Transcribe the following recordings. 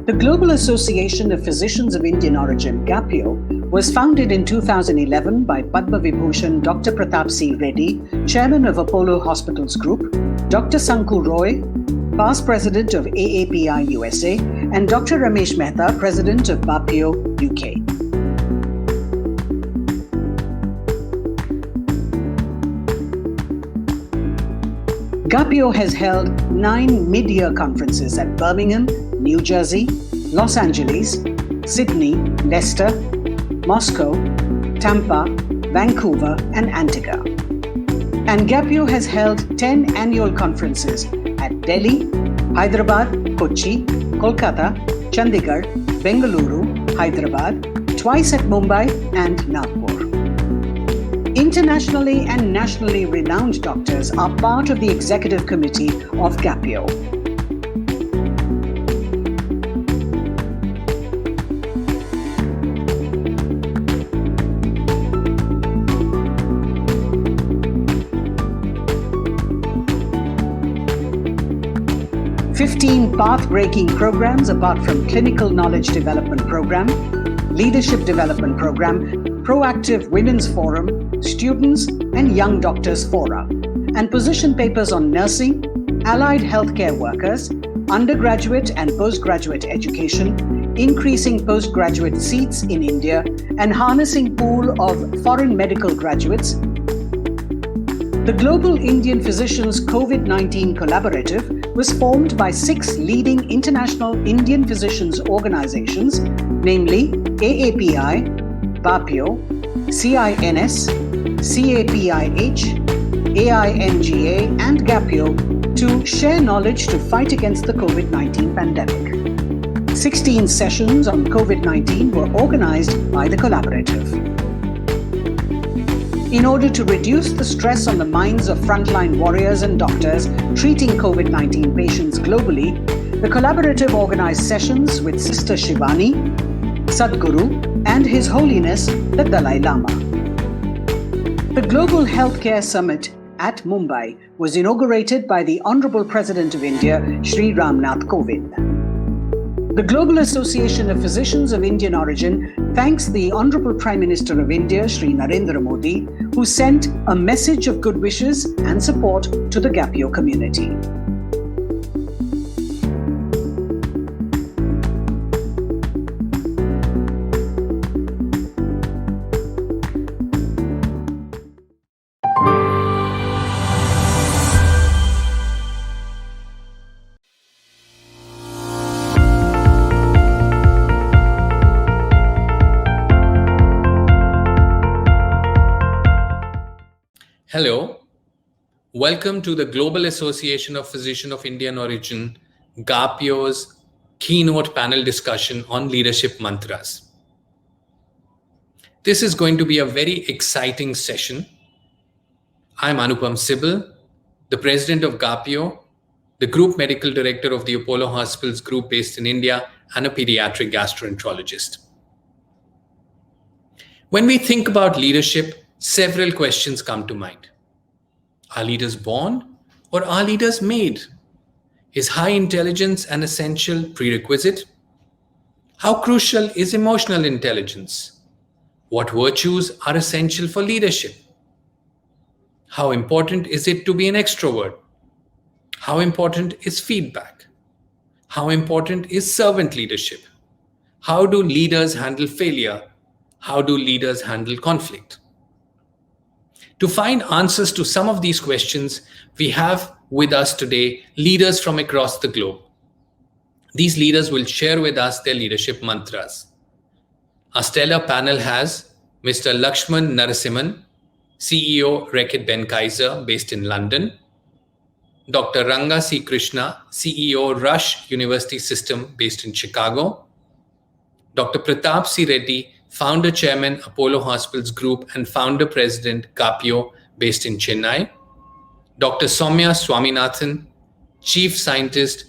The Global Association of Physicians of Indian Origin, GAPIO, was founded in 2011 by Padma Vibhushan Dr. Pratap C. Reddy, Chairman of Apollo Hospitals Group, Dr. Sanku Roy, past President of AAPI USA, and Dr. Ramesh Mehta, President of BAPIO UK. GAPIO has held 9 mid-year conferences at Birmingham, New Jersey, Los Angeles, Sydney, Leicester, Moscow, Tampa, Vancouver, and Antigua. And GAPIO has held 10 annual conferences at Delhi, Hyderabad, Kochi, Kolkata, Chandigarh, Bengaluru, Hyderabad, twice at Mumbai and Nagpur. Internationally and nationally renowned doctors are part of the executive committee of GAPIO. "15 path-breaking programs apart from Clinical Knowledge Development Program, Leadership Development Program, Proactive Women's Forum, Students and Young Doctors Fora, and position papers on nursing, allied healthcare workers, undergraduate and postgraduate education, increasing postgraduate seats in India, and harnessing pool of foreign medical graduates." The Global Indian Physicians COVID-19 Collaborative was formed by 6 leading international Indian physicians organizations, namely AAPI, BAPIO, CINS, CAPIH, AINGA, and GAPIO to share knowledge to fight against the COVID-19 pandemic. 16 sessions on COVID-19 were organized by the collaborative. In order to reduce the stress on the minds of frontline warriors and doctors treating COVID-19 patients globally, the collaborative organized sessions with Sister Shivani, Sadhguru, and His Holiness the Dalai Lama. The Global Healthcare Summit at Mumbai was inaugurated by the Honorable President of India, Shri Ramnath Kovind. The Global Association of Physicians of Indian Origin thanks the Honorable Prime Minister of India, Shri Narendra Modi, who sent a message of good wishes and support to the GAPIO community. Hello, welcome to the Global Association of Physicians of Indian Origin, GAPIO's keynote panel discussion on leadership mantras. This is going to be a very exciting session. I'm Anupam Sibal, the president of GAPIO, the group medical director of the Apollo Hospitals Group based in India, and a pediatric gastroenterologist. When we think about leadership, several questions come to mind. Are leaders born or are leaders made? Is high intelligence an essential prerequisite? How crucial is emotional intelligence? What virtues are essential for leadership? How important is it to be an extrovert? How important is feedback? How important is servant leadership? How do leaders handle failure? How do leaders handle conflict? To find answers to some of these questions, we have with us today leaders from across the globe. These leaders will share with us their leadership mantras. Our stellar panel has Mr. Lakshman Narasimhan, CEO Reckitt Benckiser based in London, Dr. Ranga C. Krishna, CEO Rush University System based in Chicago, Dr. Pratap C. Reddy, Founder Chairman Apollo Hospitals Group and Founder President GAPIO based in Chennai, Dr. Soumya Swaminathan, Chief Scientist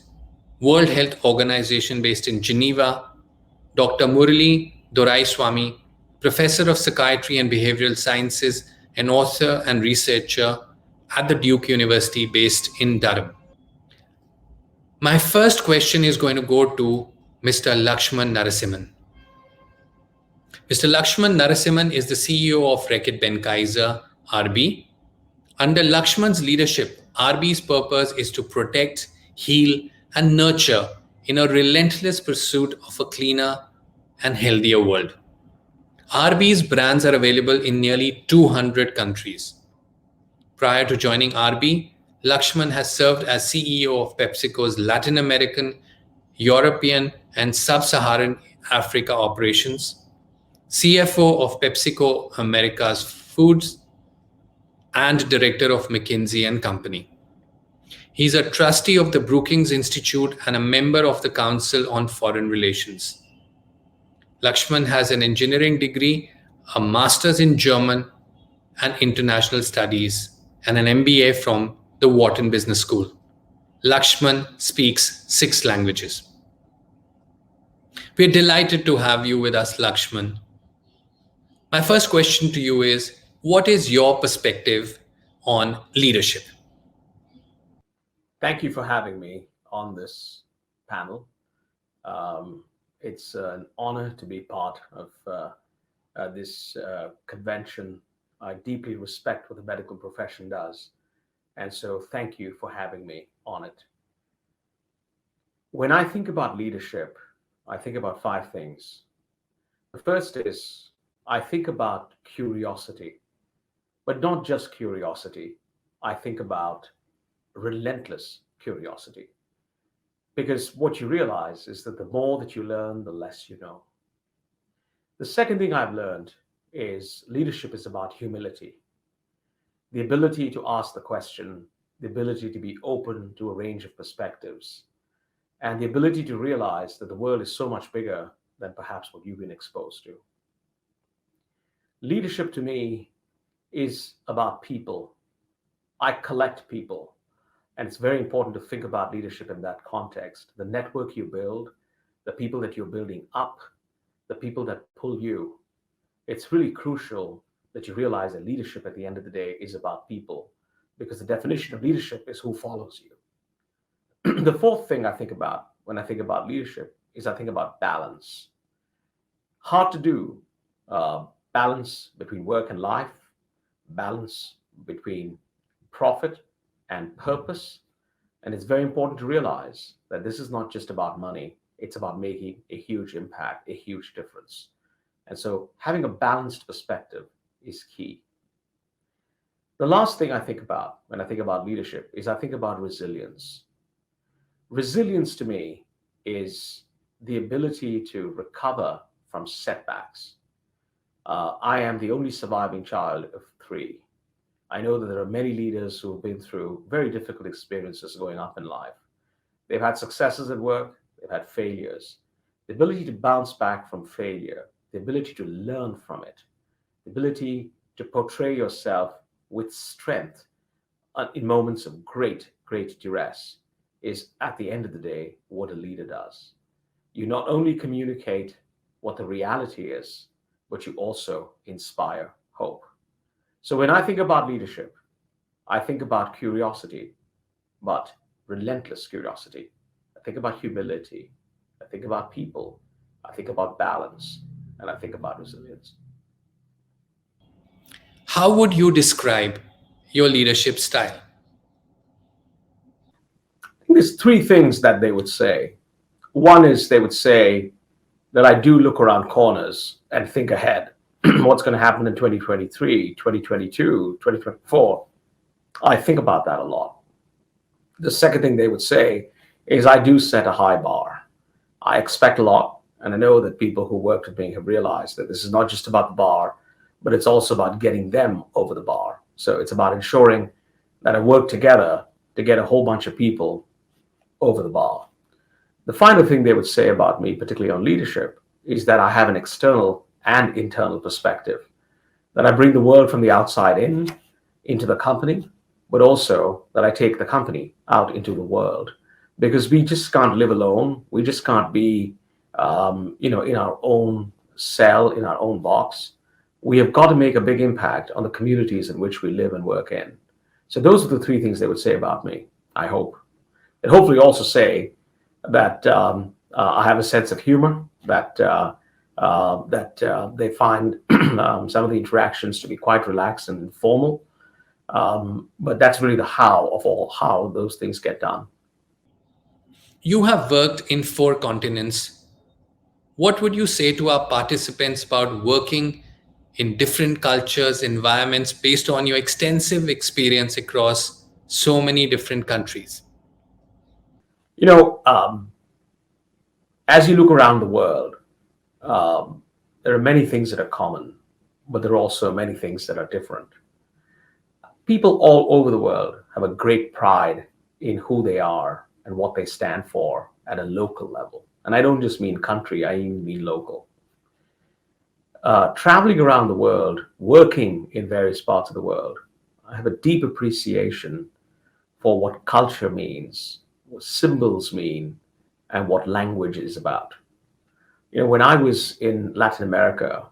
World Health Organization based in Geneva, Dr. Murali Doraiswamy, Professor of Psychiatry and Behavioral Sciences and author and researcher at the Duke University based in Durham. My first question is going to go to Mr. Lakshman Narasimhan. Mr. Lakshman Narasimhan is the CEO of Reckitt Benckiser, RB. Under Lakshman's leadership, RB's purpose is to protect, heal, and nurture in a relentless pursuit of a cleaner and healthier world. RB's brands are available in nearly 200 countries. Prior to joining RB, Lakshman has served as CEO of PepsiCo's Latin American, European, and Sub-Saharan Africa operations, CFO of PepsiCo Americas Foods, and Director of McKinsey & Company. He's a trustee of the Brookings Institute and a member of the Council on Foreign Relations. Lakshman has an engineering degree, a master's in German and International Studies, and an MBA from the Wharton Business School. Lakshman speaks 6 languages. We're delighted to have you with us, Lakshman. My first question to you is, what is your perspective on leadership? Thank you for having me on this panel. It's an honor to be part of this convention. I deeply respect what the medical profession does. And so thank you for having me on it. When I think about leadership, I think about 5 things. The first is I think about curiosity, but not just curiosity. I think about relentless curiosity. Because what you realize is that the more that you learn, the less you know. The second thing I've learned is leadership is about humility. The ability to ask the question, the ability to be open to a range of perspectives, and the ability to realize that the world is so much bigger than perhaps what you've been exposed to. Leadership to me is about people. I collect people. And it's very important to think about leadership in that context. The network you build, the people that you're building up, the people that pull you. It's really crucial that you realize that leadership at the end of the day is about people, because the definition of leadership is who follows you. The fourth thing I think about when I think about leadership is I think about balance. Hard to do. Balance between work and life, balance between profit and purpose. And it's very important to realize that this is not just about money. It's about making a huge impact, a huge difference. And so having a balanced perspective is key. The last thing I think about when I think about leadership is I think about resilience. Resilience to me is the ability to recover from setbacks. I am the only surviving child of 3. I know that there are many leaders who have been through very difficult experiences going up in life. They've had successes at work, they've had failures. The ability to bounce back from failure, the ability to learn from it, the ability to portray yourself with strength in moments of great, great duress is, at the end of the day, what a leader does. You not only communicate what the reality is, but you also inspire hope. So when I think about leadership, I think about curiosity, but relentless curiosity. I think about humility. I think about people. I think about balance. And I think about resilience. How would you describe your leadership style? I think there's 3 things that they would say. One is they would say that I do look around corners and think ahead. What's going to happen in 2023, 2022, 2024. I think about that a lot. The second thing they would say is I do set a high bar. I expect a lot. And I know that people who worked with me have realized that this is not just about the bar, but it's also about getting them over the bar. So it's about ensuring that I work together to get a whole bunch of people over the bar. The final thing they would say about me, particularly on leadership, is that I have an external and internal perspective, that I bring the world from the outside in, into the company, but also that I take the company out into the world, because we just can't live alone. We just can't be, in our own cell, in our own box. We have got to make a big impact on the communities in which we live and work in. So those are the 3 things they would say about me, I hope. And hopefully also say that I have a sense of humor that they find some of the interactions to be quite relaxed and informal. But that's really the how those things get done. You have worked in 4 continents. What would you say to our participants about working in different cultures, environments, based on your extensive experience across so many different countries? You know, as you look around the world, there are many things that are common, but there are also many things that are different. People all over the world have a great pride in who they are and what they stand for at a local level. And I don't just mean country, I even mean local. Traveling around the world, working in various parts of the world, I have a deep appreciation for what culture means, what symbols mean, and what language is about. You know, when I was in Latin America,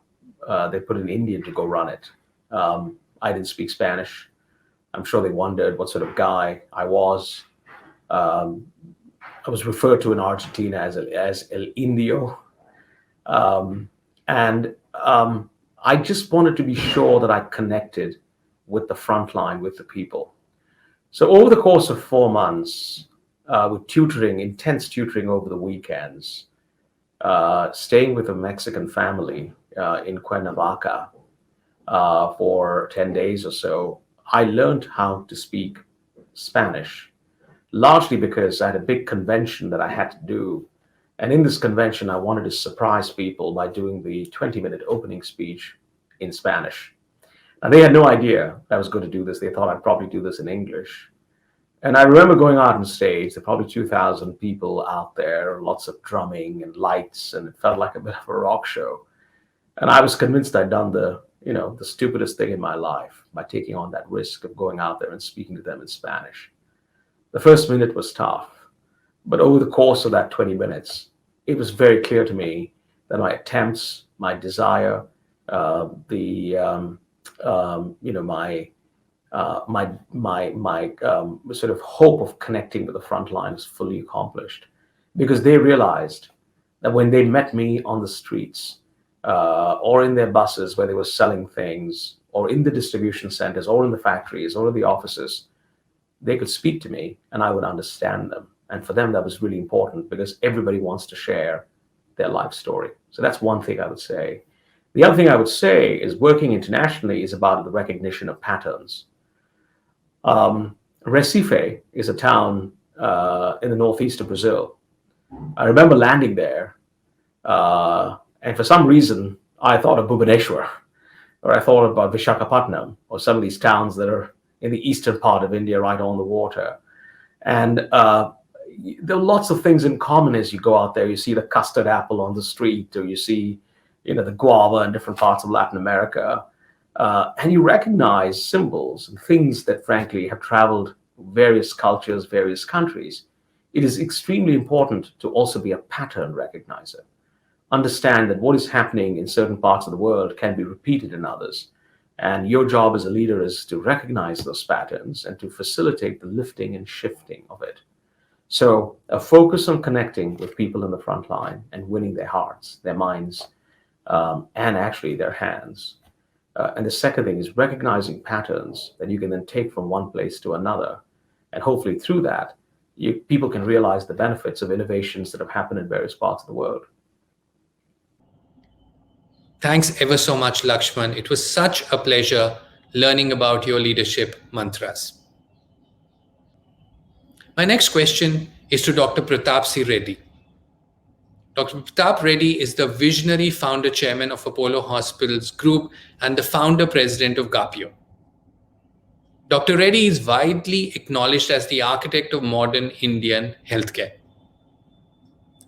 they put an Indian to go run it. I didn't speak Spanish. I'm sure they wondered what sort of guy I was. I was referred to in Argentina as El Indio. And I just wanted to be sure that I connected with the front line, with the people. So over the course of 4 months, with tutoring, intense tutoring over the weekends, staying with a Mexican family in Cuernavaca for 10 days or so, I learned how to speak Spanish, largely because I had a big convention that I had to do. And in this convention, I wanted to surprise people by doing the 20-minute opening speech in Spanish. Now, they had no idea I was going to do this. They thought I'd probably do this in English. And I remember going out on stage, there were probably 2,000 people out there, lots of drumming and lights, and it felt like a bit of a rock show. And I was convinced I'd done the stupidest thing in my life by taking on that risk of going out there and speaking to them in Spanish. The first minute was tough, but over the course of that 20 minutes, it was very clear to me that my attempts, my desire, my sort of hope of connecting with the front line is fully accomplished, because they realized that when they met me on the streets or in their buses where they were selling things, or in the distribution centers, or in the factories, or in the offices, they could speak to me and I would understand them. And for them, that was really important, because everybody wants to share their life story. So that's one thing I would say. The other thing I would say is working internationally is about the recognition of patterns. Recife is a town in the northeast of Brazil. I remember landing there, and for some reason, I thought of Bhubaneswar, or I thought about Vishakhapatnam, or some of these towns that are in the eastern part of India, right on the water. And there are lots of things in common as you go out there. You see the custard apple on the street, or you see, the guava in different parts of Latin America. And you recognize symbols and things that, frankly, have traveled various cultures, various countries. It is extremely important to also be a pattern recognizer. Understand that what is happening in certain parts of the world can be repeated in others. And your job as a leader is to recognize those patterns and to facilitate the lifting and shifting of it. So a focus on connecting with people in the front line and winning their hearts, their minds, and actually their hands. And the second thing is recognizing patterns that you can then take from one place to another. And hopefully through that, people can realize the benefits of innovations that have happened in various parts of the world. Thanks ever so much, Lakshman. It was such a pleasure learning about your leadership mantras. My next question is to Dr. Pratap C. Reddy. Dr. Pratap Reddy is the visionary founder chairman of Apollo Hospitals Group and the founder president of Gapio. Dr. Reddy is widely acknowledged as the architect of modern Indian healthcare.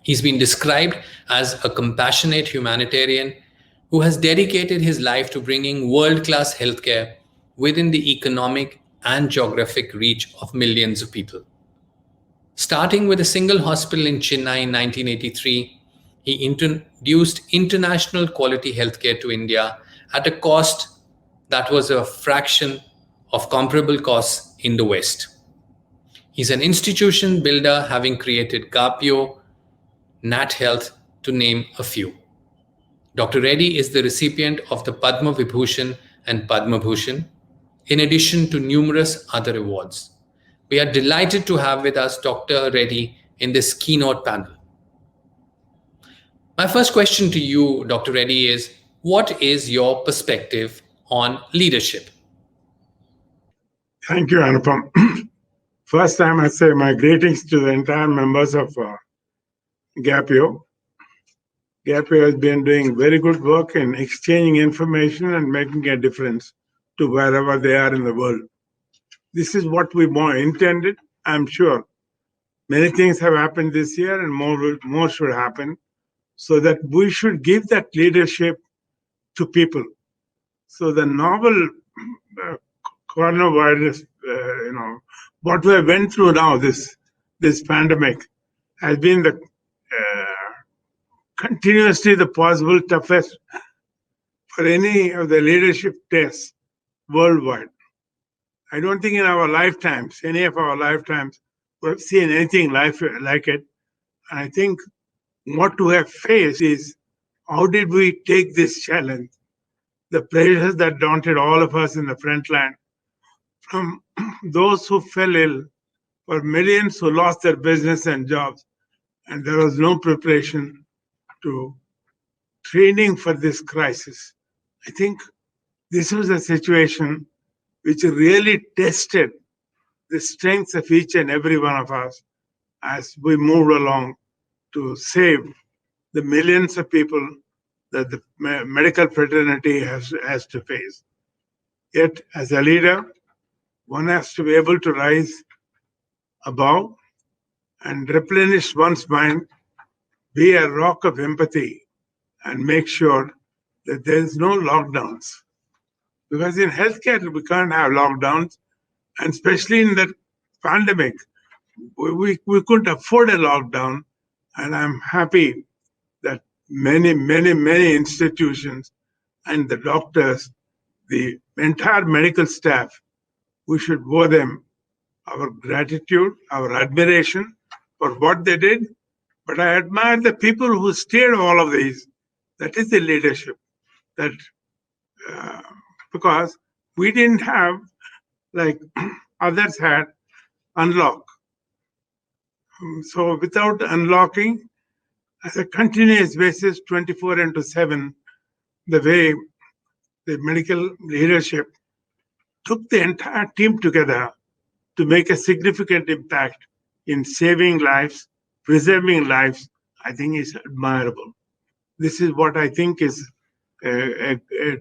He's been described as a compassionate humanitarian who has dedicated his life to bringing world-class healthcare within the economic and geographic reach of millions of people. Starting with a single hospital in Chennai in 1983, he introduced international quality healthcare to India at a cost that was a fraction of comparable costs in the West. He's an institution builder, having created Gapio, Nat Health, to name a few. Dr. Reddy is the recipient of the Padma Vibhushan and Padma Bhushan, in addition to numerous other awards. We are delighted to have with us Dr. Reddy in this keynote panel. My first question to you, Dr. Reddy, is what is your perspective on leadership? Thank you, Anupam. First time I say my greetings to the entire members of GAPIO. GAPIO has been doing very good work in exchanging information and making a difference to wherever they are in the world. This is what we more intended. I'm sure many things have happened this year and more should happen, so that we should give that leadership to people. So the novel coronavirus, what we went through now, this pandemic, has been the continuously the possible toughest for any of the leadership tests worldwide. I don't think in our lifetimes, any of our lifetimes, we've seen anything like it. And I think what we have faced is how did we take this challenge, the pressures that daunted all of us in the front line, from those who fell ill, for millions who lost their business and jobs, and there was no preparation to training for this crisis. I think this was a situation which really tested the strengths of each and every one of us as we moved along to save the millions of people that the medical fraternity has to face. Yet, as a leader, one has to be able to rise above and replenish one's mind, be a rock of empathy, and make sure that there is no lockdowns. Because in healthcare, we can't have lockdowns, and especially in the pandemic, we couldn't afford a lockdown. And I'm happy that many institutions and the doctors, the entire medical staff, we should owe them our gratitude, our admiration for what they did. But I admire the people who steered all of these. That is the leadership. That because we didn't have, like others had, unlock. So without unlocking, as a continuous basis, 24/7, the way the medical leadership took the entire team together to make a significant impact in saving lives, preserving lives, I think is admirable. This is what I think is a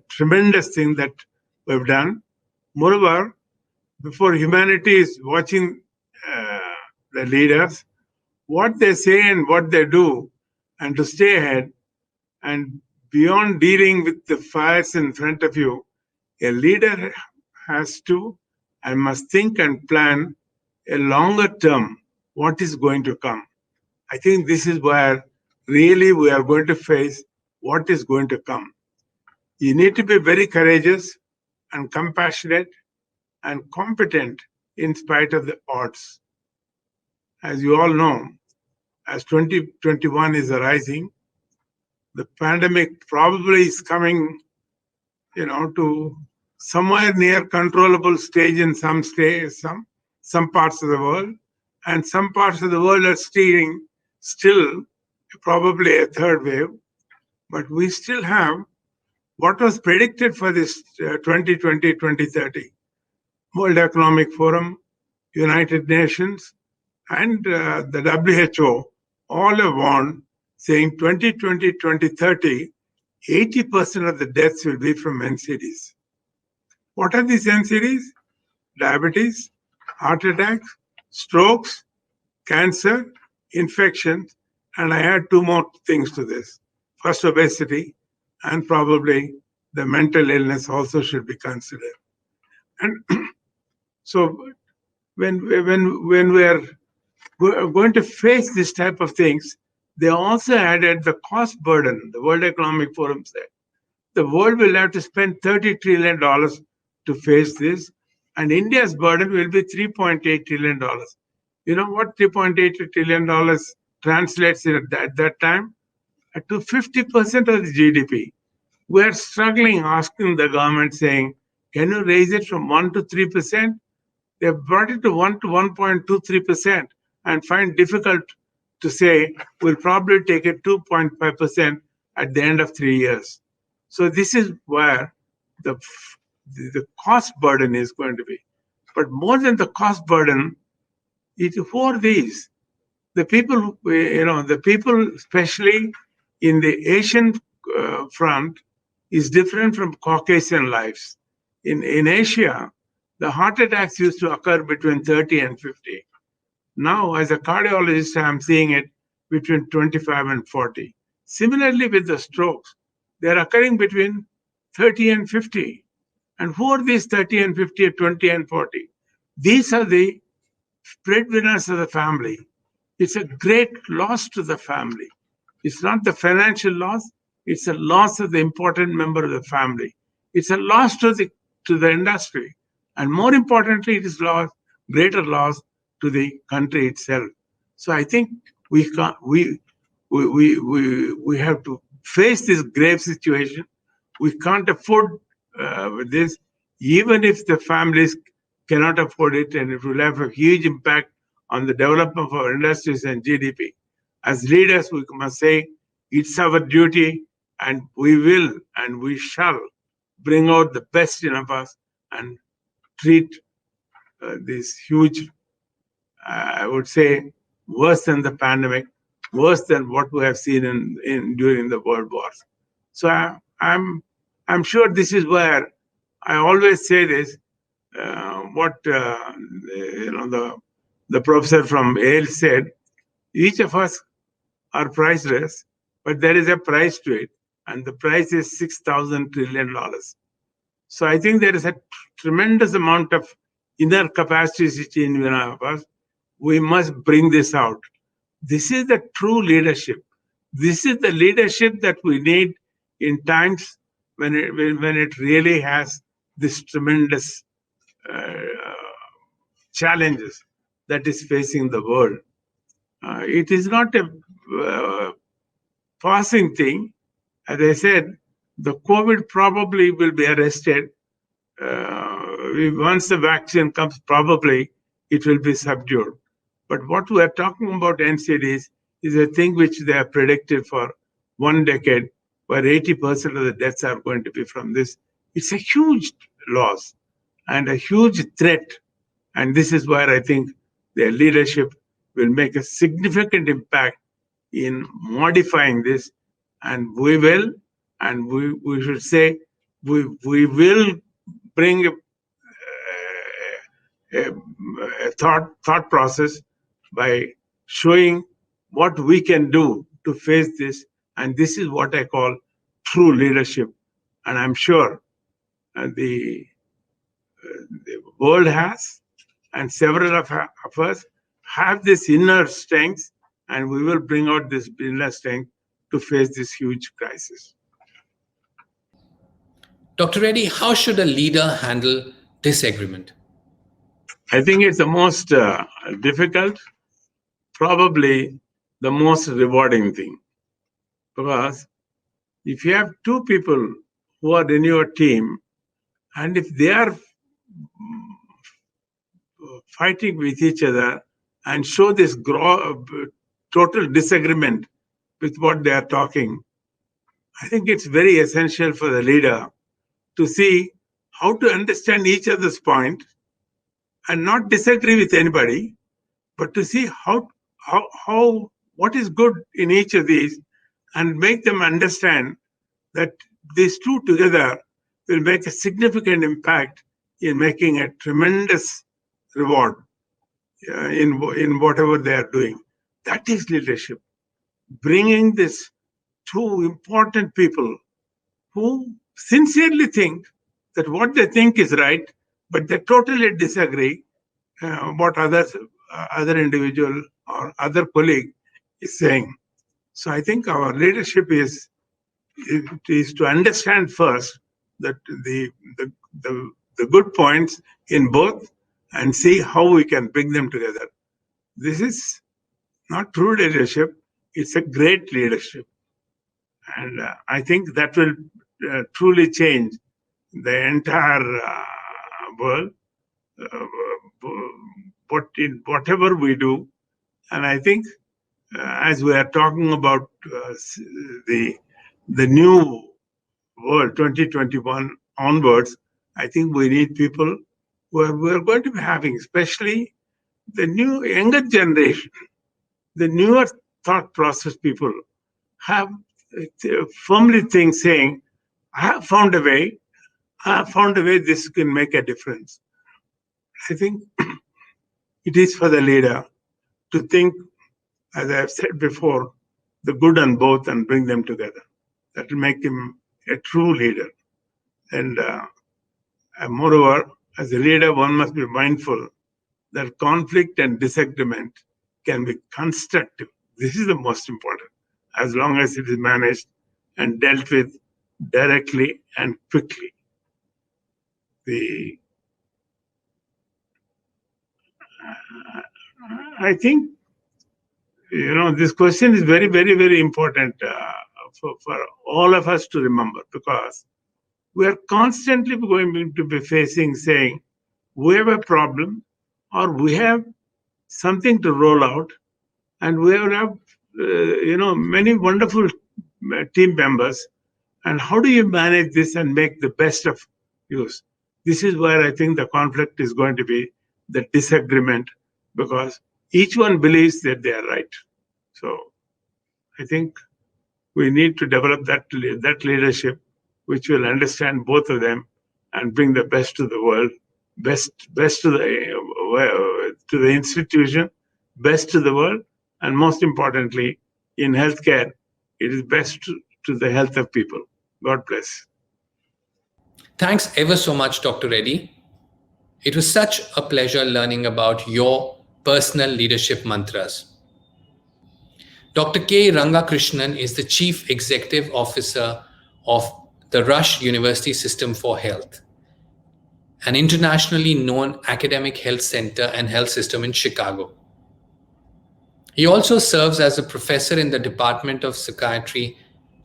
tremendous thing that we've done. Moreover, before humanity is watching the leaders, what they say and what they do, and to stay ahead, and beyond dealing with the fires in front of you, a leader has to and must think and plan a longer term what is going to come. I think this is where really we are going to face what is going to come. You need to be very courageous and compassionate and competent in spite of the odds. As you all know, as 2021 is arising, the pandemic probably is coming, to somewhere near controllable stage in some parts of the world, and some parts of the world are steering still probably a third wave. But we still have what was predicted for this 2020-2030. World Economic Forum, United Nations, and the WHO all have warned, saying 2020-2030, 80% of the deaths will be from NCDs. What are these NCDs? Diabetes, heart attacks, strokes, cancer, infections, and I add two more things to this. First, obesity, and probably the mental illness also should be considered. And so when we are going to face this type of things, they also added the cost burden. The World Economic Forum said the world will have to spend $30 trillion to face this, and India's burden will be $3.8 trillion. You know what $3.8 trillion translates it at that time to 50% of the GDP. We are struggling, asking the government, saying, can you raise it from 1 to 3%? They have brought it to 1 to 1.23% and find difficult to say we'll probably take it 2.5% at the end of 3 years. So this is where the cost burden is going to be. But more than the cost burden, who are these? The people, the people, especially in the Asian front, is different from Caucasian lives. In Asia, the heart attacks used to occur between 30 and 50. Now, as a cardiologist, I'm seeing it between 25 and 40. Similarly, with the strokes, they're occurring between 30 and 50. And who are these 30 and 50, 20 and 40? These are the breadwinners of the family. It's a great loss to the family. It's not the financial loss, it's a loss of the important member of the family. It's a loss to the industry. And more importantly, it is greater loss to the country itself. So I think we have to face this grave situation. We can't afford this, even if the families cannot afford it, and it will have a huge impact on the development of our industries and GDP. As leaders, we must say it's our duty, and we will and we shall bring out the best in us and treat this huge, I would say, worse than the pandemic, worse than what we have seen during the world wars. So I'm sure this is where I always say this. What the professor from Yale said: each of us are priceless, but there is a price to it, and the price is $6,000 trillion. So I think there is a tremendous amount of inner capacity in us. We must bring this out. This is the true leadership. This is the leadership that we need in times when it really has this tremendous challenges that is facing the world. It is not a passing thing. As I said, the COVID probably will be arrested. Once the vaccine comes, probably it will be subdued. But what we are talking about NCDs is a thing which they are predicted for 1 decade, where 80% of the deaths are going to be from this. It's a huge loss and a huge threat. And this is where I think their leadership will make a significant impact in modifying this. And we will, and we should say, we will bring a thought process by showing what we can do to face this. And this is what I call true leadership. And I'm sure the world has, and several of us have this inner strength, and we will bring out this inner strength to face this huge crisis. Dr. Reddy, how should a leader handle disagreement? I think it's the most difficult, probably the most rewarding thing. Because if you have two people who are in your team, and if they are fighting with each other and show this total disagreement with what they are talking, I think it's very essential for the leader to see how to understand each other's point and not disagree with anybody, but to see what is good in each of these and make them understand that these two together will make a significant impact in making a tremendous reward in whatever they are doing. That is leadership. Bringing these two important people who sincerely think that what they think is right, but they totally disagree what other individual or other colleague is saying. So I think our leadership is to understand first that the good points in both and see how we can bring them together. This is not true leadership, it's a great leadership. And I think that will truly change the entire world, in whatever we do. And I think as we are talking about the new world 2021 onwards, I think we need people who are going to be having, especially the new younger generation, the newer thought process people have firmly think saying, I have found a way, this can make a difference. I think it is for the leader to think, as I have said before, the good on both and bring them together. That will make him a true leader. And moreover, as a leader, one must be mindful that conflict and disagreement can be constructive. This is the most important, as long as it is managed and dealt with directly and quickly. I think, this question is very, very, very important for all of us to remember, because we are constantly going to be facing saying, we have a problem or we have something to roll out, and we have many wonderful team members, and how do you manage this and make the best of use? This is where I think the conflict is going to be, the disagreement, because each one believes that they are right. So I think we need to develop that leadership which will understand both of them and bring the best to the world, best to the institution, best to the world, and most importantly, in healthcare, it is best to the health of people. God bless. Thanks ever so much, Dr. Reddy. It was such a pleasure learning about your personal leadership mantras. Dr. K. Rangakrishnan is the Chief Executive Officer of the Rush University System for Health, an internationally known academic health center and health system in Chicago. He also serves as a professor in the Department of Psychiatry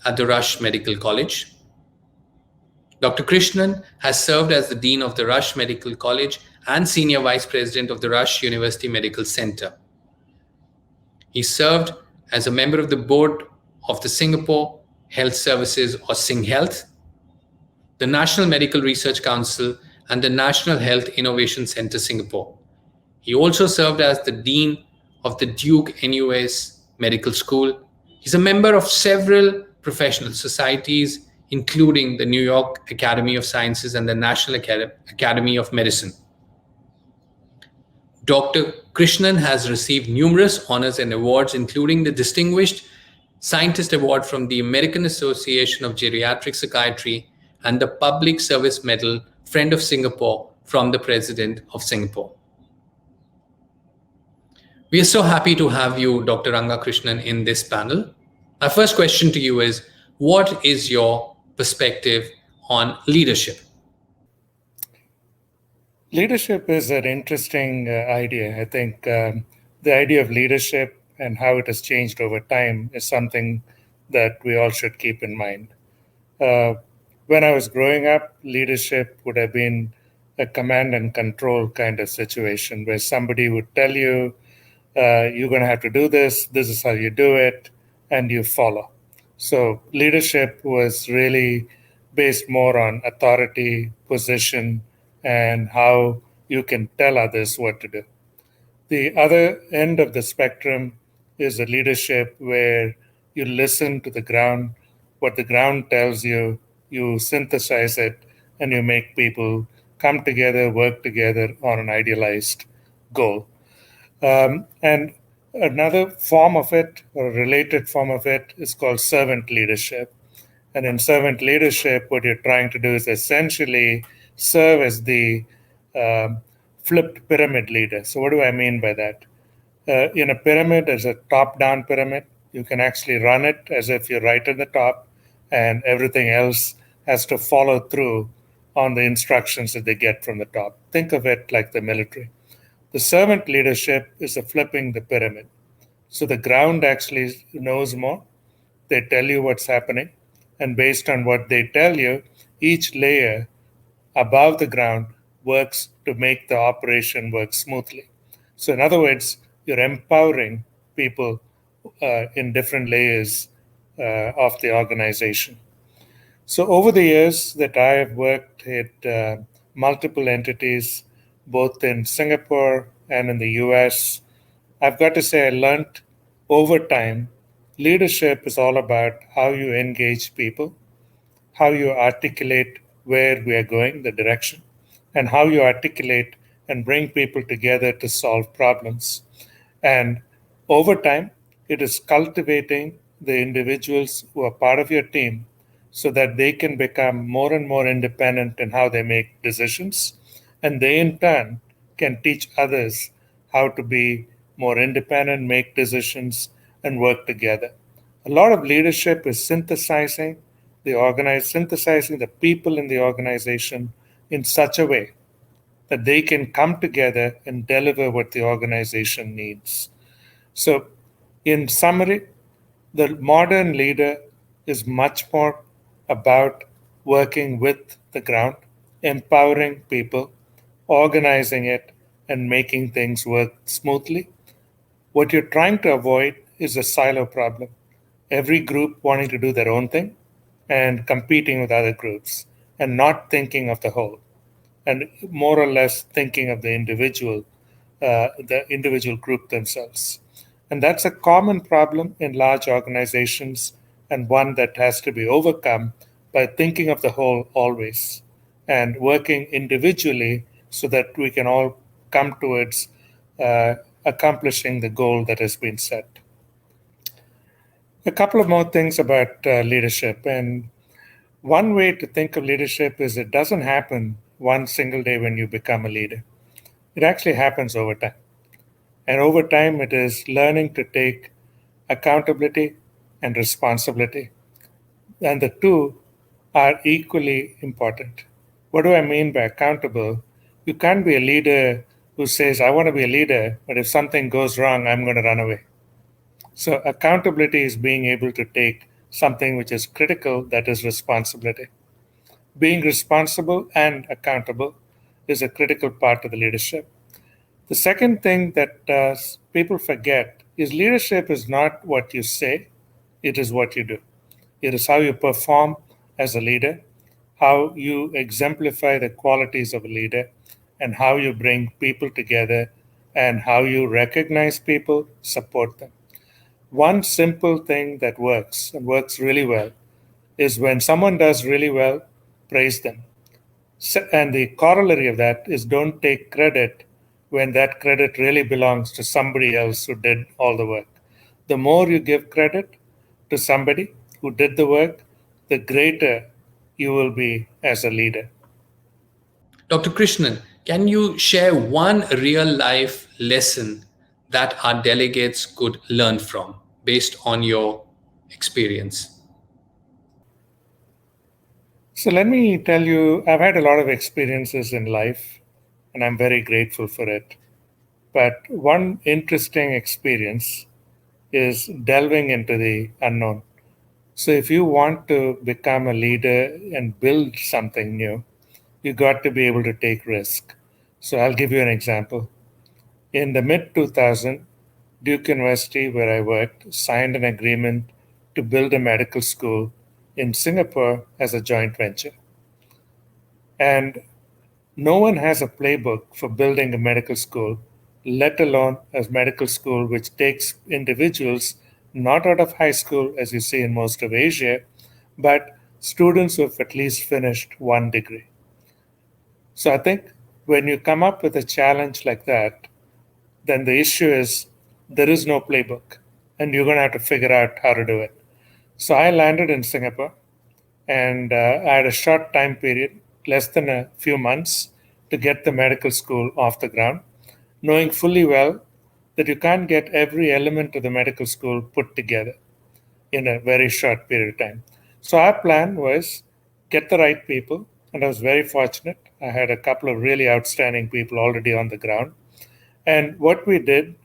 at the Rush Medical College. Dr. Krishnan has served as the Dean of the Rush Medical College and Senior Vice President of the Rush University Medical Center. He served as a member of the board of the Singapore Health Services, or SingHealth, the National Medical Research Council, and the National Health Innovation Center, Singapore. He also served as the Dean of the Duke NUS Medical School. He's a member of several professional societies, including the New York Academy of Sciences and the National Academy of Medicine. Dr. Krishnan has received numerous honors and awards, including the Distinguished Scientist Award from the American Association of Geriatric Psychiatry and the Public Service Medal Friend of Singapore from the President of Singapore. We are so happy to have you, Dr. Rangakrishnan, in this panel. My first question to you is, what is your perspective on leadership? Leadership is an interesting idea. I think the idea of leadership and how it has changed over time is something that we all should keep in mind. When I was growing up, leadership would have been a command and control kind of situation where somebody would tell you, you're going to have to do this is how you do it, and you follow. So leadership was really based more on authority, position, and how you can tell others what to do. The other end of the spectrum is a leadership where you listen to the ground, what the ground tells you, you synthesize it, and you make people come together, work together on an idealized goal. And another form of it, or a related form of it, is called servant leadership. And in servant leadership, what you're trying to do is essentially serve as the flipped pyramid leader. So what do I mean by that? In a pyramid, there's a top-down pyramid. You can actually run it as if you're right at the top, and everything else has to follow through on the instructions that they get from the top. Think of it like the military. The servant leadership is a flipping the pyramid. So the ground actually knows more. They tell you what's happening. And based on what they tell you, each layer above the ground works to make the operation work smoothly. So, in other words, you're empowering people in different layers of the organization. So, over the years that I have worked at multiple entities, both in Singapore and in the US, I've got to say I learned over time leadership is all about how you engage people, how you articulate where we are going, the direction, and how you articulate and bring people together to solve problems. And over time, it is cultivating the individuals who are part of your team so that they can become more and more independent in how they make decisions. And they, in turn, can teach others how to be more independent, make decisions, and work together. A lot of leadership is synthesizing the people in the organization in such a way that they can come together and deliver what the organization needs. So, in summary, the modern leader is much more about working with the ground, empowering people, organizing it, and making things work smoothly. What you're trying to avoid is a silo problem. Every group wanting to do their own thing and competing with other groups and not thinking of the whole and more or less thinking of the individual group themselves. And that's a common problem in large organizations and one that has to be overcome by thinking of the whole always and working individually so that we can all come towards accomplishing the goal that has been set. A couple of more things about leadership. And one way to think of leadership is it doesn't happen one single day when you become a leader. It actually happens over time. And over time, it is learning to take accountability and responsibility. And the two are equally important. What do I mean by accountable? You can't be a leader who says, I want to be a leader, but if something goes wrong, I'm going to run away. So, accountability is being able to take something which is critical, that is responsibility. Being responsible and accountable is a critical part of the leadership. The second thing that people forget is leadership is not what you say, it is what you do. It is how you perform as a leader, how you exemplify the qualities of a leader, and how you bring people together, and how you recognize people, support them. One simple thing that works and works really well is when someone does really well, praise them. And the corollary of that is don't take credit when that credit really belongs to somebody else who did all the work. The more you give credit to somebody who did the work, the greater you will be as a leader. Dr. Krishnan, can you share one real life lesson that our delegates could learn from based on your experience? So let me tell you, I've had a lot of experiences in life, and I'm very grateful for it. But one interesting experience is delving into the unknown. So if you want to become a leader and build something new, you got to be able to take risk. So I'll give you an example. In the mid 2000s, Duke University, where I worked, signed an agreement to build a medical school in Singapore as a joint venture. And no one has a playbook for building a medical school, let alone a medical school which takes individuals not out of high school, as you see in most of Asia, but students who have at least finished one degree. So I think when you come up with a challenge like that, then the issue is there is no playbook, and you're going to have to figure out how to do it. So I landed in Singapore, and I had a short time period, less than a few months, to get the medical school off the ground, knowing fully well that you can't get every element of the medical school put together in a very short period of time. So our plan was get the right people, and I was very fortunate. I had a couple of really outstanding people already on the ground. And what we did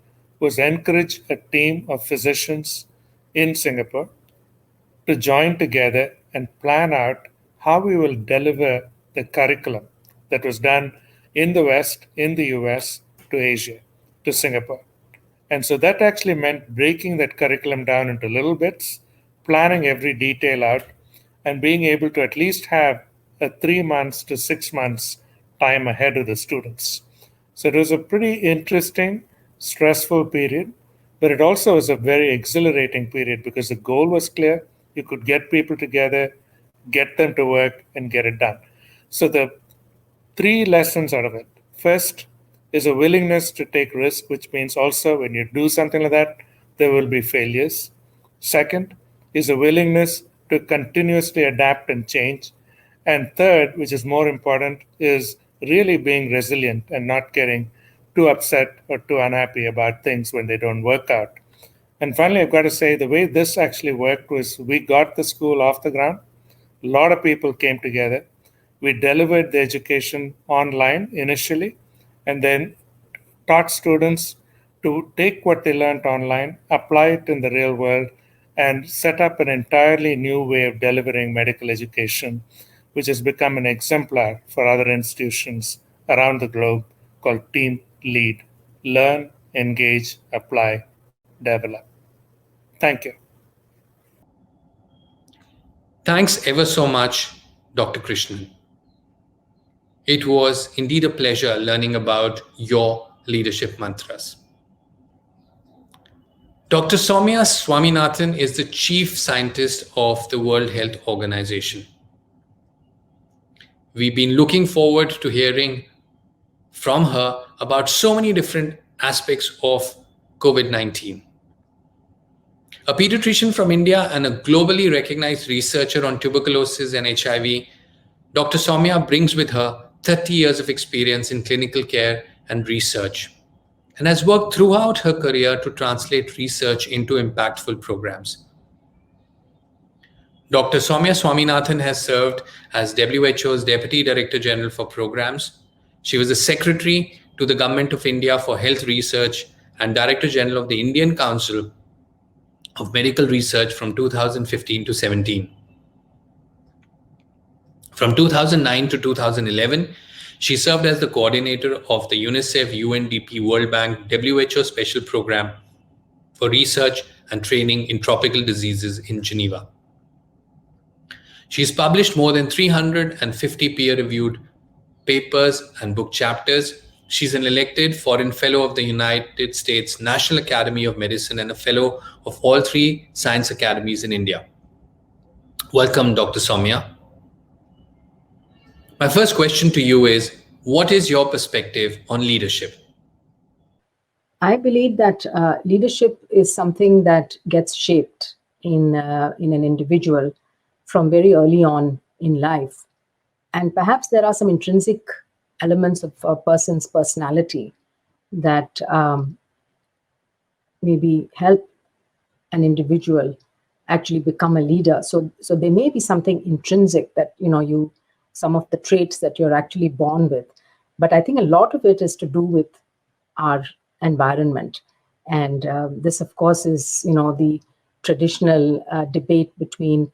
was encourage a team of physicians in Singapore to join together and plan out how we will deliver the curriculum that was done in the West, in the US, to Asia, to Singapore. And so that actually meant breaking that curriculum down into little bits, planning every detail out, and being able to at least have a 3 months to 6 months time ahead of the students. So it was a pretty interesting, stressful period, but it also was a very exhilarating period because the goal was clear. You could get people together, get them to work, and get it done. So the 3 lessons out of it. First is a willingness to take risk, which means also when you do something like that, there will be failures. Second is a willingness to continuously adapt and change. And third, which is more important, is really being resilient and not getting too upset or too unhappy about things when they don't work out. And finally, I've got to say the way this actually worked was we got the school off the ground. A lot of people came together. We delivered the education online initially, and then taught students to take what they learned online, apply it in the real world, and set up an entirely new way of delivering medical education, which has become an exemplar for other institutions around the globe called Team Lead. Learn, engage, apply, develop. Thank you. Thanks ever so much, Dr. Krishnan. It was indeed a pleasure learning about your leadership mantras. Dr. Soumya Swaminathan is the Chief Scientist of the World Health Organization. We've been looking forward to hearing from her about so many different aspects of COVID-19. A pediatrician from India and a globally recognized researcher on tuberculosis and HIV, Dr. Soumya brings with her 30 years of experience in clinical care and research, and has worked throughout her career to translate research into impactful programs. Dr. Soumya Swaminathan has served as WHO's Deputy Director General for Programs. She was the Secretary to the Government of India for Health Research and Director General of the Indian Council of Medical Research from 2015 to 17. From 2009 to 2011, she served as the coordinator of the UNICEF UNDP World Bank WHO Special Program for Research and Training in Tropical Diseases in Geneva. She's published more than 350 peer-reviewed papers and book chapters. She's an elected Foreign Fellow of the United States National Academy of Medicine and a Fellow of all 3 Science Academies in India. Welcome, Dr. Soumya. My first question to you is, what is your perspective on leadership? I believe that leadership is something that gets shaped in an individual from very early on in life. And perhaps there are some intrinsic elements of a person's personality that maybe help an individual actually become a leader. So there may be something intrinsic that, some of the traits that you're actually born with. But I think a lot of it is to do with our environment. And this, of course, is, the traditional debate between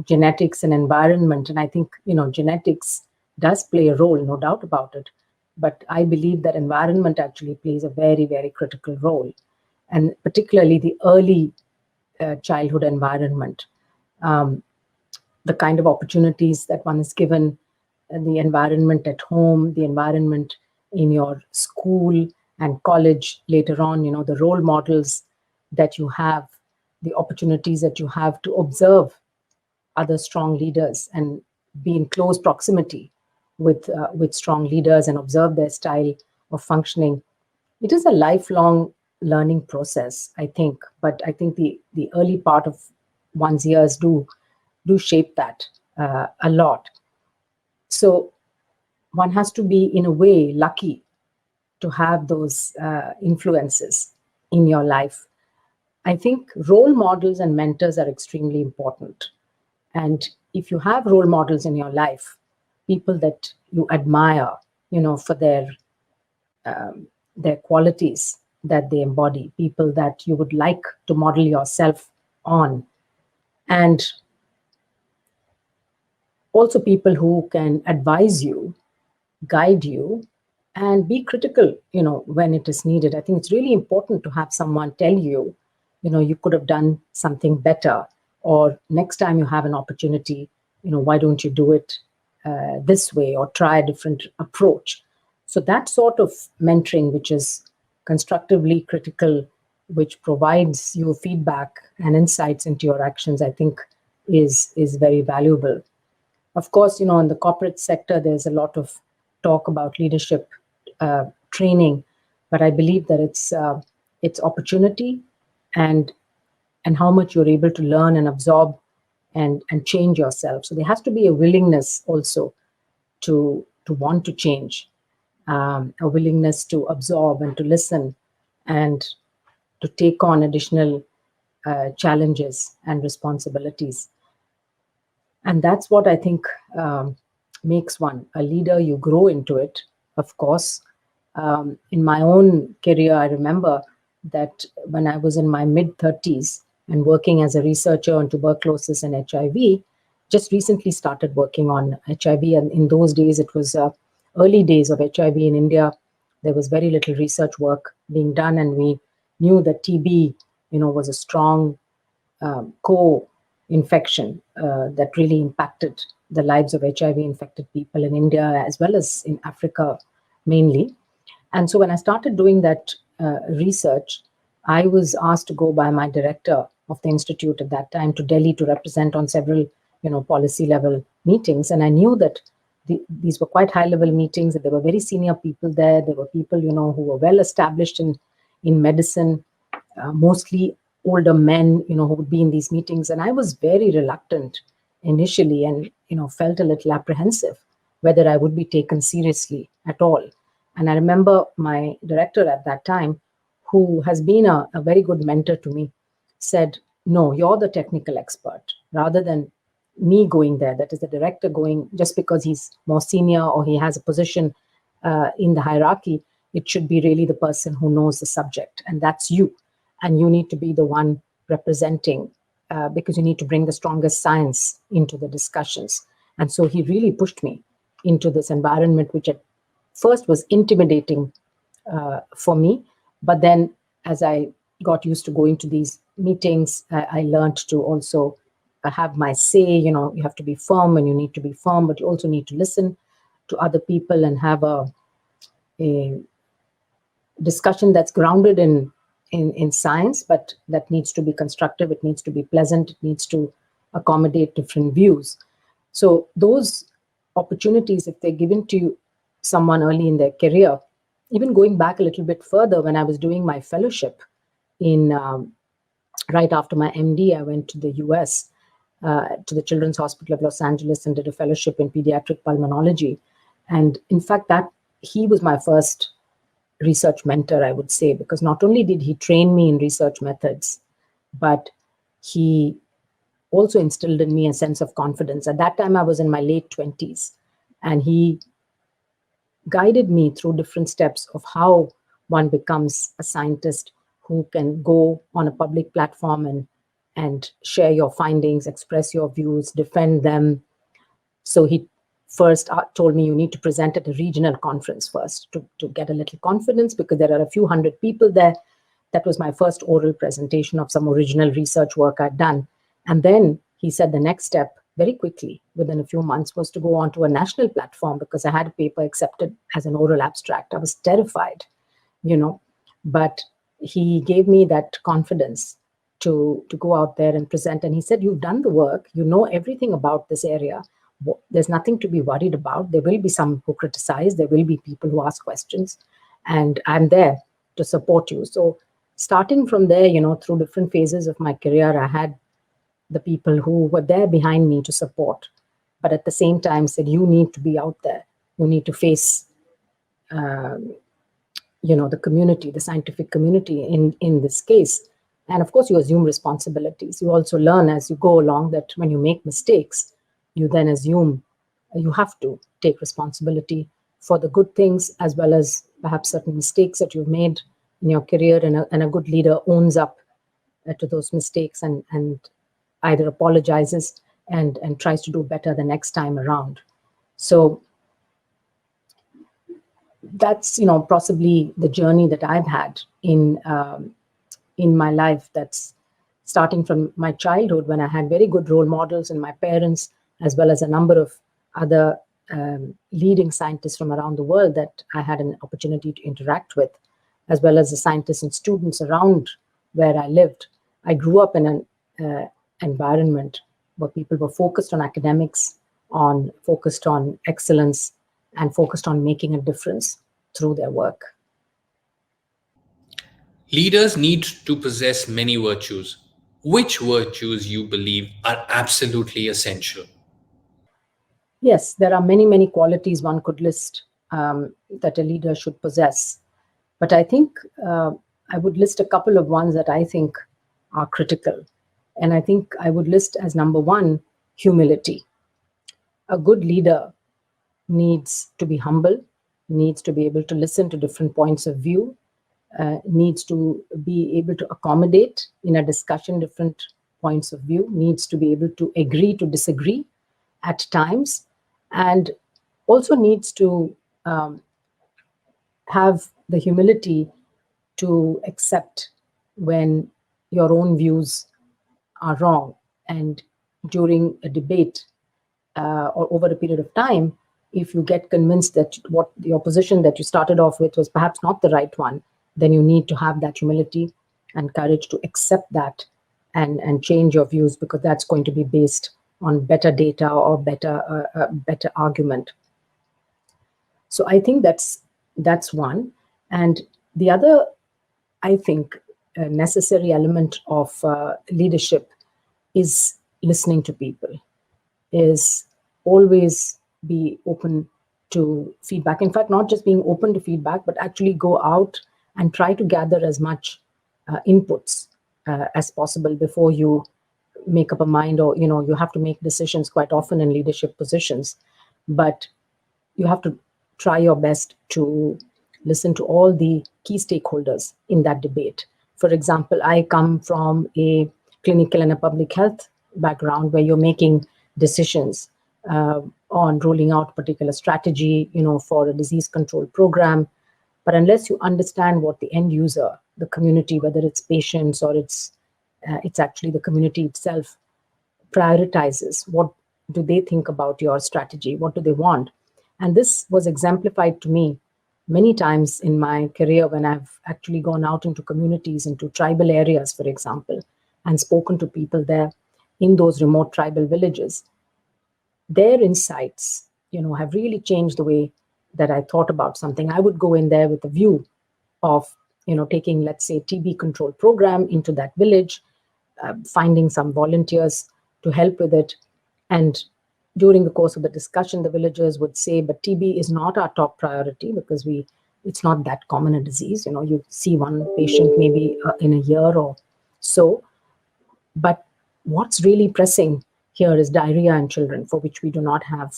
genetics and environment. And I think, genetics does play a role, no doubt about it. But I believe that environment actually plays a very, very critical role. And particularly the early childhood environment, the kind of opportunities that one is given, the environment at home, the environment in your school and college later on, the role models that you have, the opportunities that you have to observe other strong leaders and be in close proximity with strong leaders and observe their style of functioning. It is a lifelong learning process, I think. But I think the early part of one's years do shape that a lot. So one has to be, in a way, lucky to have those influences in your life. I think role models and mentors are extremely important. And if you have role models in your life, people that you admire, for their qualities, that they embody, people that you would like to model yourself on, and also people who can advise you, guide you, and be critical, when it is needed. I think it's really important to have someone tell you, you could have done something better, or next time you have an opportunity, why don't you do it this way, or try a different approach. So that sort of mentoring, which is constructively critical, which provides you feedback and insights into your actions, I think is very valuable. Of course, in the corporate sector, there's a lot of talk about leadership training, but I believe that it's opportunity and how much you're able to learn and absorb and change yourself. So there has to be a willingness also to want to change, a willingness to absorb and to listen and to take on additional challenges and responsibilities. And that's what I think makes one a leader. You grow into it, of course. In my own career, I remember that when I was in my mid-30s and working as a researcher on tuberculosis and HIV, just recently started working on HIV. And in those days, it was early days of HIV in India. There was very little research work being done, and we knew that TB, was a strong co-infection that really impacted the lives of HIV-infected people in India as well as in Africa mainly. And so when I started doing that research, I was asked to go by my director of the institute at that time to Delhi to represent on several, policy level meetings. And I knew that these were quite high level meetings, that there were very senior people there. There were people, who were well established in medicine, mostly older men, who would be in these meetings. And I was very reluctant initially and, felt a little apprehensive whether I would be taken seriously at all. And I remember my director at that time, who has been a very good mentor to me, said, no, you're the technical expert, rather than me going there. That is, the director going just because he's more senior or he has a position in the hierarchy. It should be really the person who knows the subject, and that's you. And you need to be the one representing because you need to bring the strongest science into the discussions. And so he really pushed me into this environment, which at first was intimidating for me. But then as I got used to going to these meetings, I learned to also have my say. You have to be firm and you need to be firm, but you also need to listen to other people and have a discussion that's grounded in science, but that needs to be constructive. It needs to be pleasant. It needs to accommodate different views. So those opportunities, if they're given to someone early in their career, even going back a little bit further, when I was doing my fellowship in right after my MD, I went to the US, to the Children's Hospital of Los Angeles, and did a fellowship in pediatric pulmonology. And in fact, he was my first research mentor, I would say, because not only did he train me in research methods, but he also instilled in me a sense of confidence. At that time, I was in my late 20s, and he guided me through different steps of how one becomes a scientist who can go on a public platform and share your findings, express your views, defend them. So he first told me you need to present at a regional conference first to get a little confidence, because there are a few hundred people there. That was my first oral presentation of some original research work I'd done. And then he said the next step, very quickly, within a few months, was to go on to a national platform, because I had a paper accepted as an oral abstract. I was terrified, but he gave me that confidence to go out there and present. And he said, you've done the work, you know everything about this area. There's nothing to be worried about. There will be some who criticize. There will be people who ask questions, and I'm there to support you. So starting from there, through different phases of my career, I had the people who were there behind me to support, but at the same time said, you need to be out there. You need to face, the community, the scientific community in this case. And of course, you assume responsibilities. You also learn as you go along that when you make mistakes, you then assume you have to take responsibility for the good things as well as perhaps certain mistakes that you've made in your career, and a good leader owns up to those mistakes and either apologizes and tries to do better the next time around. So that's possibly the journey that I've had in my life. That's starting from my childhood, when I had very good role models in my parents, as well as a number of other leading scientists from around the world that I had an opportunity to interact with, as well as the scientists and students around where I lived. I grew up in an environment where people were focused on academics, focused on excellence, and focused on making a difference through their work. Leaders need to possess many virtues. Which virtues you believe are absolutely essential? Yes, there are many, many qualities one could list that a leader should possess. But I think I would list a couple of ones that I think are critical. And I think I would list as number one, humility. A good leader needs to be humble, needs to be able to listen to different points of view, needs to be able to accommodate in a discussion different points of view, needs to be able to agree to disagree at times, and also needs to have the humility to accept when your own views are wrong. And during a debate or over a period of time, if you get convinced that what your position that you started off with was perhaps not the right one, then you need to have that humility and courage to accept that and change your views, because that's going to be based on better data or better argument. So I think that's one. And the other, I think, a necessary element of leadership is listening to people, is always be open to feedback. In fact, not just being open to feedback, but actually go out and try to gather as much inputs as possible before you make up a mind, or you have to make decisions quite often in leadership positions, but you have to try your best to listen to all the key stakeholders in that debate. For example, I come from a clinical and a public health background where you're making decisions on rolling out a particular strategy, for a disease control program. But unless you understand what the end user, the community, whether it's patients or it's actually the community itself, prioritizes, what do they think about your strategy? What do they want? And this was exemplified to me many times in my career when I've actually gone out into communities, into tribal areas, for example, and spoken to people there in those remote tribal villages. Their insights, have really changed the way that I thought about something. I would go in there with a view of, taking, let's say, TB control program into that village, finding some volunteers to help with it. And during the course of the discussion, the villagers would say, but TB is not our top priority because it's not that common a disease. You see one patient maybe in a year or so. But what's really pressing here is diarrhea in children, for which we do not have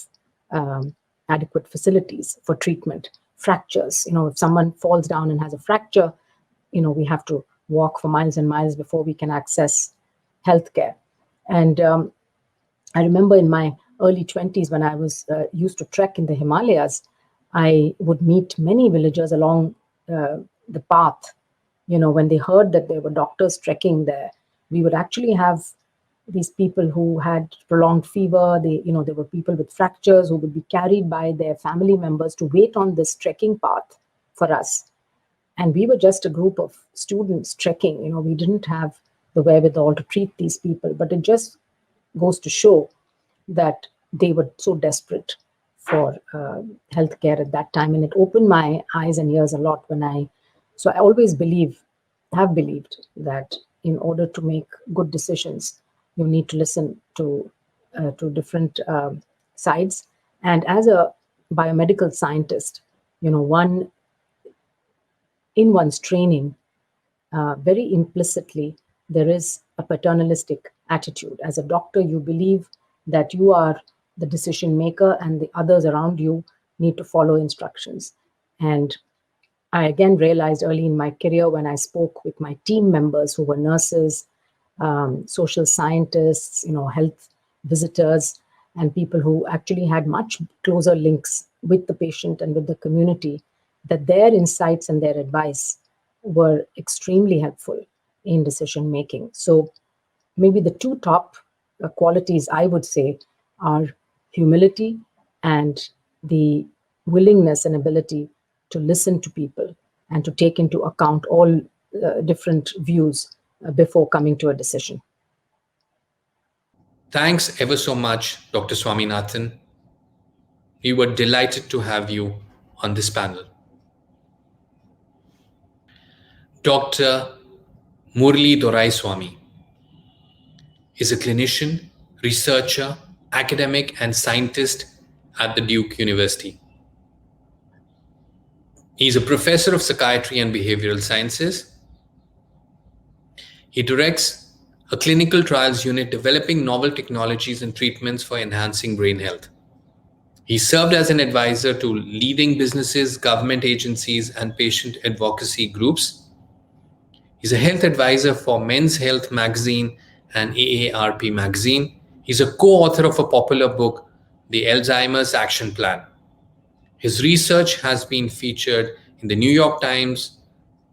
adequate facilities for treatment. Fractures, if someone falls down and has a fracture, we have to walk for miles and miles before we can access healthcare. And I remember in my early 20s, when I was used to trek in the Himalayas, I would meet many villagers along the path. When they heard that there were doctors trekking there, we would actually have these people who had prolonged fever. There were people with fractures who would be carried by their family members to wait on this trekking path for us. And we were just a group of students trekking. We didn't have the wherewithal to treat these people, but it just goes to show that they were so desperate for healthcare at that time. And it opened my eyes and ears a lot so I always have believed that in order to make good decisions, you need to listen to different sides. And as a biomedical scientist, one in one's training, very implicitly, there is a paternalistic attitude. As a doctor, you believe that you are the decision maker and the others around you need to follow instructions. And I again realized early in my career when I spoke with my team members who were nurses, social scientists, health visitors, and people who actually had much closer links with the patient and with the community, that their insights and their advice were extremely helpful in decision making. So maybe the two top qualities I would say are humility and the willingness and ability to listen to people and to take into account all different views before coming to a decision. Thanks ever so much, Dr. Swaminathan. We were delighted to have you on this panel. Dr. Murali Doraiswamy is a clinician, researcher, academic, and scientist at the Duke University. He's a professor of psychiatry and behavioral sciences. He directs a clinical trials unit developing novel technologies and treatments for enhancing brain health. He served as an advisor to leading businesses, government agencies, and patient advocacy groups. He's a health advisor for Men's Health magazine and AARP magazine. He's a co-author of a popular book, The Alzheimer's Action Plan. His research has been featured in the New York Times,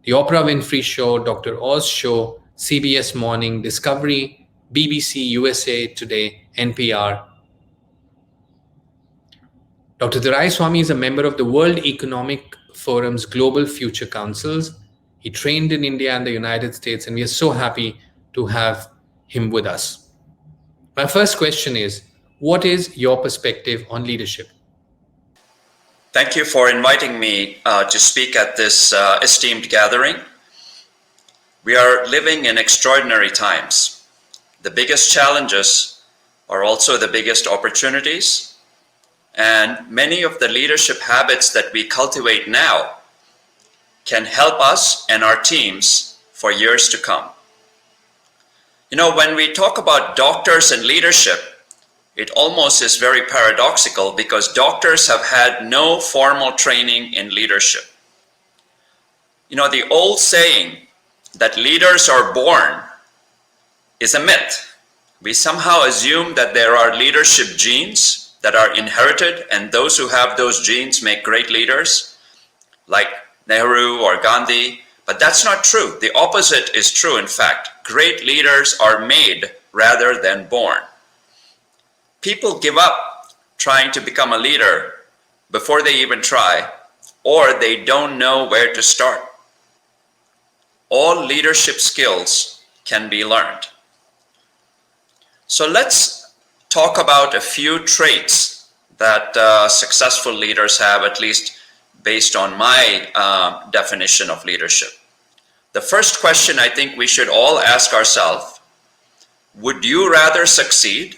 the Oprah Winfrey Show, Dr. Oz Show, CBS Morning, Discovery, BBC, USA Today, NPR. Dr. Doraiswamy is a member of the World Economic Forum's Global Future Councils. He trained in India and the United States, and we are so happy to have him with us. My first question is, what is your perspective on leadership? Thank you for inviting me to speak at this esteemed gathering. We are living in extraordinary times. The biggest challenges are also the biggest opportunities, and many of the leadership habits that we cultivate now can help us and our teams for years to come. When we talk about doctors and leadership, it almost is very paradoxical because doctors have had no formal training in leadership. The old saying that leaders are born is a myth. We somehow assume that there are leadership genes that are inherited, and those who have those genes make great leaders, like Nehru or Gandhi, but that's not true. The opposite is true, in fact. Great leaders are made rather than born. People give up trying to become a leader before they even try, or they don't know where to start. All leadership skills can be learned. So let's talk about a few traits that successful leaders have, at least based on my definition of leadership. The first question I think we should all ask ourselves, would you rather succeed,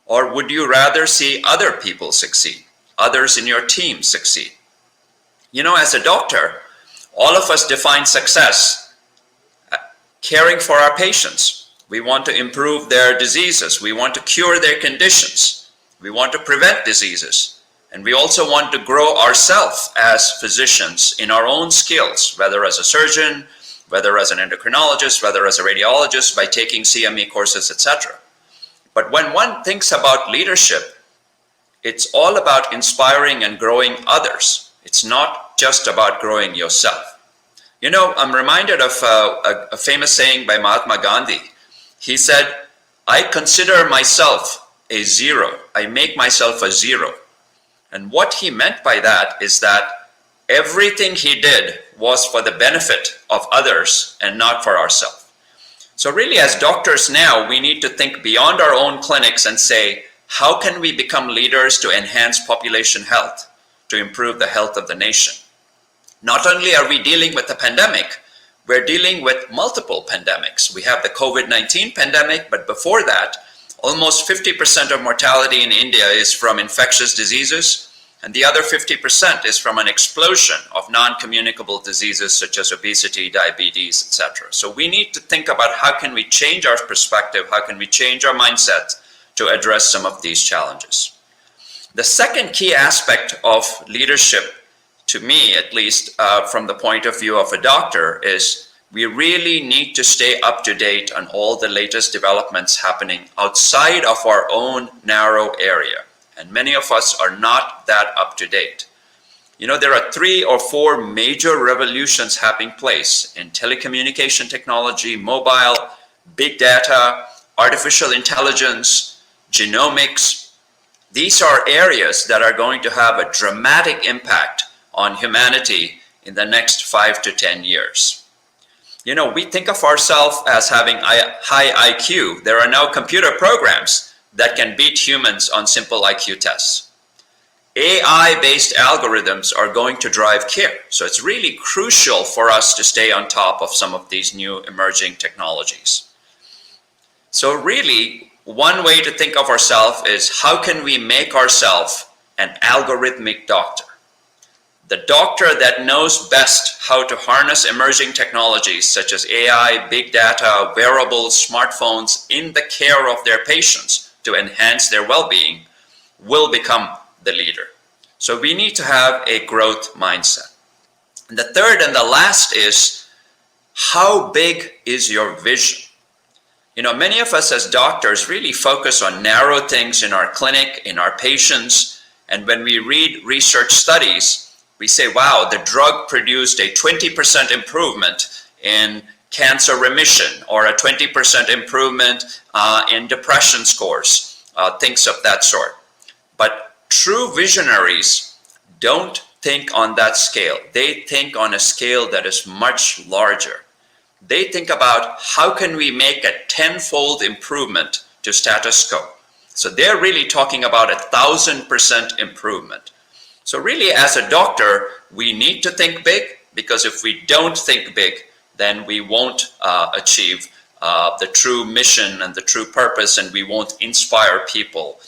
or would you rather see other people succeed, others in your team succeed? As a doctor, all of us define success caring for our patients. We want to improve their diseases. We want to cure their conditions. We want to prevent diseases. And we also want to grow ourselves as physicians in our own skills, whether as a surgeon, whether as an endocrinologist, whether as a radiologist, by taking CME courses, etc. But when one thinks about leadership, it's all about inspiring and growing others. It's not just about growing yourself. I'm reminded of a famous saying by Mahatma Gandhi. He said, "I consider myself a zero. I make myself a zero." And what he meant by that is that everything he did was for the benefit of others and not for ourselves. So really, as doctors now, we need to think beyond our own clinics and say, how can we become leaders to enhance population health, to improve the health of the nation? Not only are we dealing with the pandemic, we're dealing with multiple pandemics. We have the COVID-19 pandemic, but before that, almost 50% of mortality in India is from infectious diseases, and the other 50% is from an explosion of non-communicable diseases such as obesity, diabetes, etc. So we need to think about how can we change our perspective, how can we change our mindset to address some of these challenges. The second key aspect of leadership to me at least, from the point of view of a doctor, is we really need to stay up to date on all the latest developments happening outside of our own narrow area. And many of us are not that up to date. You know, there are 3 or 4 major revolutions happening place in telecommunication technology, mobile, big data, artificial intelligence, genomics. These are areas that are going to have a dramatic impact on humanity in the next 5 to 10 years. You know, we think of ourselves as having high IQ. There are now computer programs that can beat humans on simple IQ tests. AI-based algorithms are going to drive care. So it's really crucial for us to stay on top of some of these new emerging technologies. So really, one way to think of ourselves is how can we make ourselves an algorithmic doctor? The doctor that knows best how to harness emerging technologies such as AI, big data, wearables, smartphones in the care of their patients to enhance their well-being will become the leader. So we need to have a growth mindset. And the third and the last is, how big is your vision? You know, many of us as doctors really focus on narrow things in our clinic, in our patients. And when we read research studies, we say, wow, the drug produced a 20% improvement in cancer remission, or a 20% improvement in depression scores, things of that sort. But true visionaries don't think on that scale. They think on a scale that is much larger. They think about how can we make a 10-fold improvement to status quo. So they're really talking about 1,000% improvement. So really, as a doctor, we need to think big, because if we don't think big, then we won't achieve the true mission and the true purpose, and we won't inspire people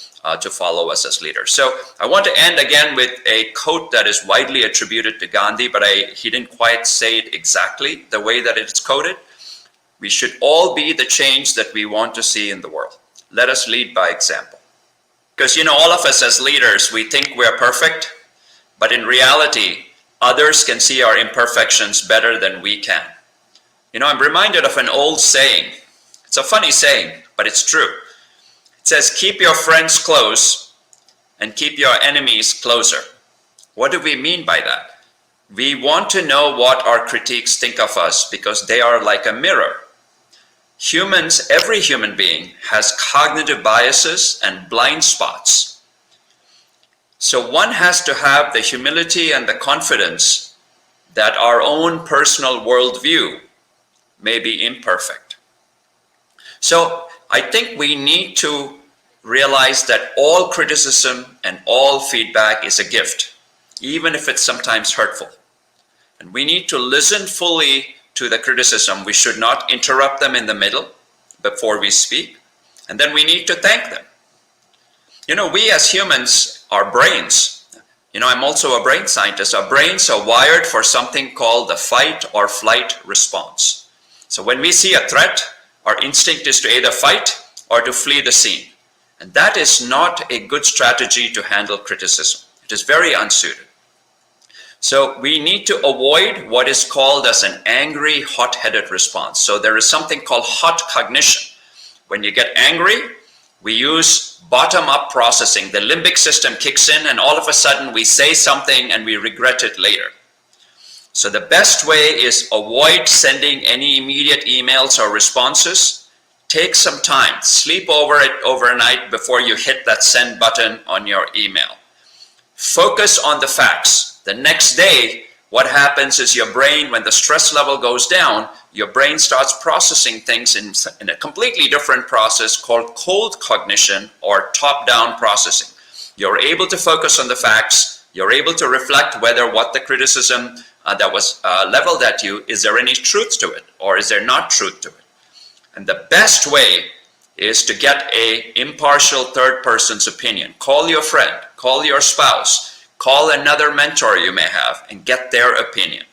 to follow us as leaders. So I want to end again with a quote that is widely attributed to Gandhi, but he didn't quite say it exactly the way that it's quoted. We should all be the change that we want to see in the world. Let us lead by example. Because, you know, all of us as leaders, we think we're perfect, but in reality, others can see our imperfections better than we can. You know, I'm reminded of an old saying. It's a funny saying, but it's true. It says, keep your friends close and keep your enemies closer. What do we mean by that? We want to know what our critiques think of us because they are like a mirror. Humans, every human being has cognitive biases and blind spots. So one has to have the humility and the confidence that our own personal worldview may be imperfect. So I think we need to realize that all criticism and all feedback is a gift, even if it's sometimes hurtful. And we need to listen fully to the criticism. We should not interrupt them in the middle before we speak. And then we need to thank them. You know, we as humans, our brains, you know, I'm also a brain scientist. Our brains are wired for something called the fight or flight response. So when we see a threat, our instinct is to either fight or to flee the scene. And that is not a good strategy to handle criticism. It is very unsuited. So we need to avoid what is called as an angry, hot-headed response. So there is something called hot cognition. When you get angry, we use bottom-up processing. The limbic system kicks in, and all of a sudden we say something and we regret it later. So the best way is avoid sending any immediate emails or responses. Take some time, sleep over it overnight before you hit that send button on your email. Focus on the facts. The next day, what happens is your brain, when the stress level goes down, your brain starts processing things in a completely different process called cold cognition or top-down processing. You're able to focus on the facts. You're able to reflect whether what the criticism that was leveled at you, is there any truth to it or is there not truth to it? And the best way is to get an impartial third person's opinion. Call your friend, call your spouse, call another mentor you may have and get their opinion.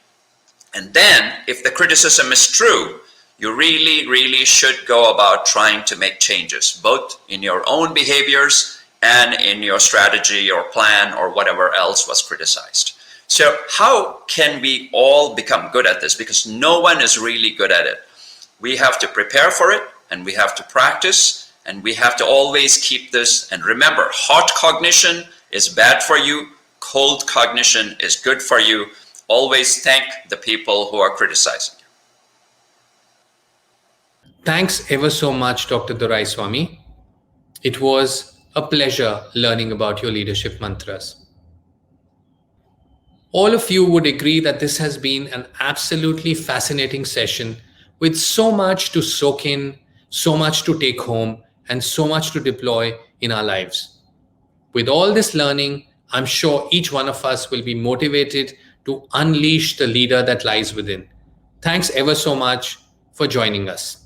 And then if the criticism is true, you really, really should go about trying to make changes, both in your own behaviors and in your strategy or plan or whatever else was criticized. So how can we all become good at this? Because no one is really good at it. We have to prepare for it, and we have to practice, and we have to always keep this. And remember, hot cognition is bad for you. Cold cognition is good for you. Always thank the people who are criticizing you. Thanks ever so much, Dr. Doraiswamy. It was a pleasure learning about your leadership mantras. All of you would agree that this has been an absolutely fascinating session with so much to soak in, so much to take home, and so much to deploy in our lives. With all this learning, I'm sure each one of us will be motivated to unleash the leader that lies within. Thanks ever so much for joining us.